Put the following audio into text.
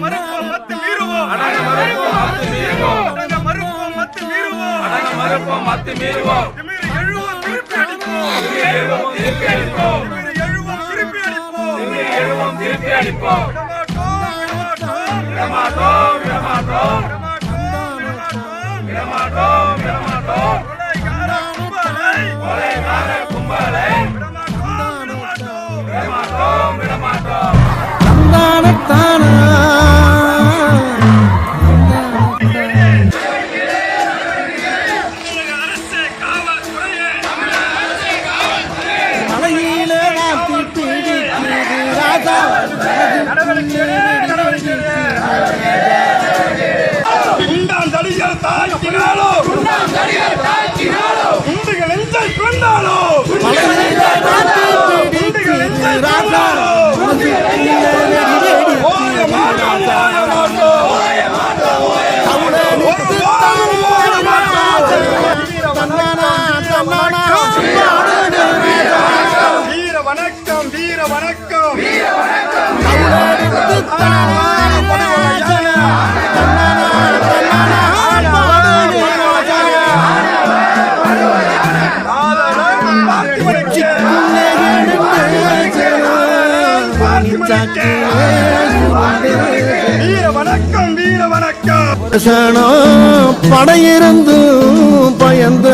மறுப்போம் மத்து மீறுவோம் அடங்க மறுப்போம் மத்து மீறுவோம் திமிரு எழுவோம் திருப்பி அடிப்போம் வீர வணக்கம் வீர வணக்கம் படையிருந்து பயந்த